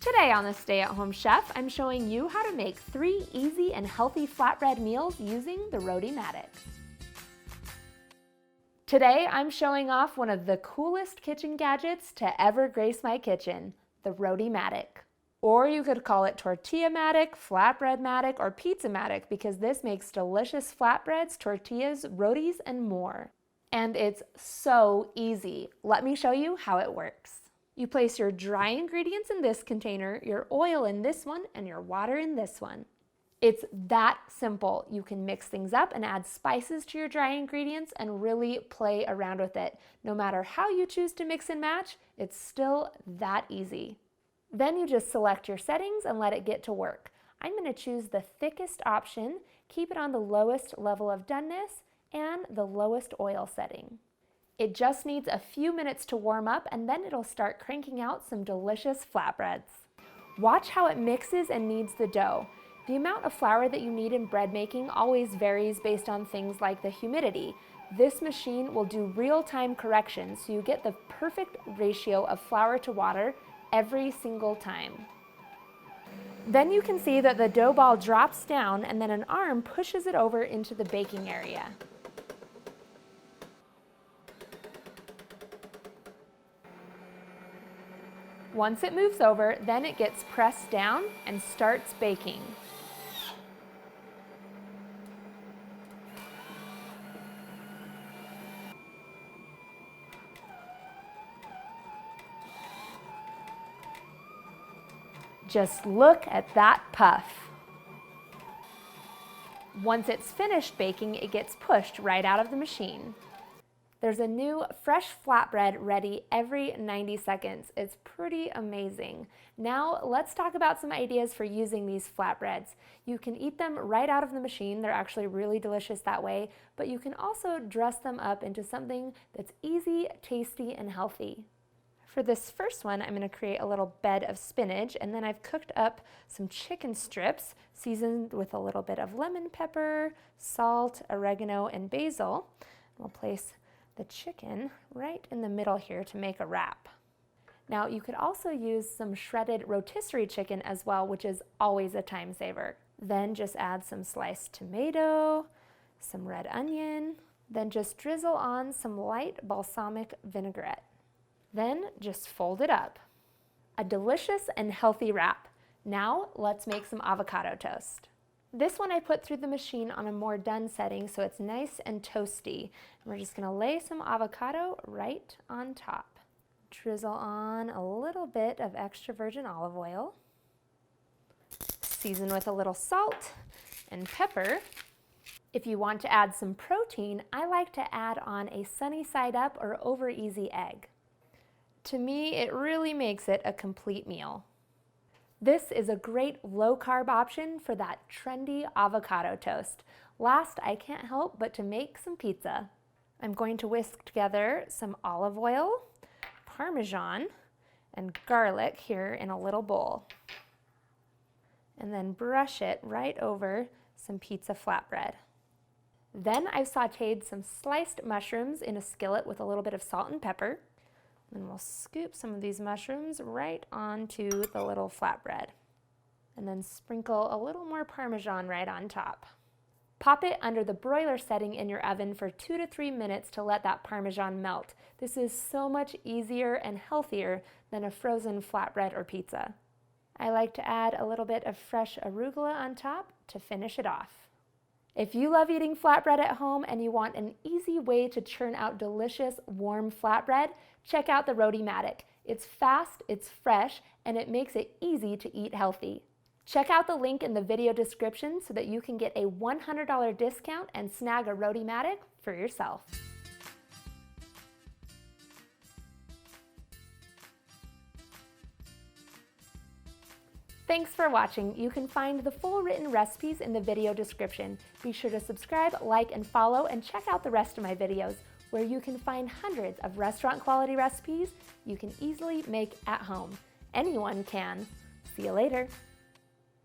Today on the Stay at Home Chef, I'm showing you how to make 3 easy and healthy flatbread meals using the Rotimatic. Today I'm showing off one of the coolest kitchen gadgets to ever grace my kitchen, the Rotimatic. Or you could call it Tortilla-matic, Flatbread-matic, or Pizza-matic because this makes delicious flatbreads, tortillas, rotis, and more. And it's so easy. Let me show you how it works. You place your dry ingredients in this container, your oil in this one, and your water in this one. It's that simple. You can mix things up and add spices to your dry ingredients and really play around with it. No matter how you choose to mix and match, it's still that easy. Then you just select your settings and let it get to work. I'm going to choose the thickest option, keep it on the lowest level of doneness, and the lowest oil setting. It just needs a few minutes to warm up and then it'll start cranking out some delicious flatbreads. Watch how it mixes and kneads the dough. The amount of flour that you need in bread making always varies based on things like the humidity. This machine will do real-time corrections so you get the perfect ratio of flour to water every single time. Then you can see that the dough ball drops down and then an arm pushes it over into the baking area. Once it moves over, then it gets pressed down and starts baking. Just look at that puff. Once it's finished baking, it gets pushed right out of the machine. There's a new fresh flatbread ready every 90 seconds. It's pretty amazing. Now let's talk about some ideas for using these flatbreads. You can eat them right out of the machine. They're actually really delicious that way, but you can also dress them up into something that's easy, tasty, and healthy. For this first one, I'm going to create a little bed of spinach, and then I've cooked up some chicken strips seasoned with a little bit of lemon pepper, salt, oregano, and basil. We'll place the chicken right in the middle here to make a wrap. Now you could also use some shredded rotisserie chicken as well, which is always a time saver. Then just add some sliced tomato, some red onion, then just drizzle on some light balsamic vinaigrette. Then just fold it up. A delicious and healthy wrap. Now let's make some avocado toast. This one I put through the machine on a more done setting so it's nice and toasty. And we're just going to lay some avocado right on top. Drizzle on a little bit of extra virgin olive oil. Season with a little salt and pepper. If you want to add some protein, I like to add on a sunny side up or over easy egg. To me, it really makes it a complete meal. This is a great low-carb option for that trendy avocado toast. Last, I can't help but to make some pizza. I'm going to whisk together some olive oil, Parmesan, and garlic here in a little bowl. And then brush it right over some pizza flatbread. Then I've sautéed some sliced mushrooms in a skillet with a little bit of salt and pepper. And we'll scoop some of these mushrooms right onto the little flatbread. And then sprinkle a little more Parmesan right on top. Pop it under the broiler setting in your oven for 2 to 3 minutes to let that Parmesan melt. This is so much easier and healthier than a frozen flatbread or pizza. I like to add a little bit of fresh arugula on top to finish it off. If you love eating flatbread at home and you want an easy way to churn out delicious, warm flatbread, check out the Rotimatic. It's fast, it's fresh, and it makes it easy to eat healthy. Check out the link in the video description so that you can get a $100 discount and snag a Rotimatic for yourself. Thanks for watching. You can find the full written recipes in the video description. Be sure to subscribe, like, and follow, and check out the rest of my videos, where you can find hundreds of restaurant quality recipes you can easily make at home. Anyone can. See you later.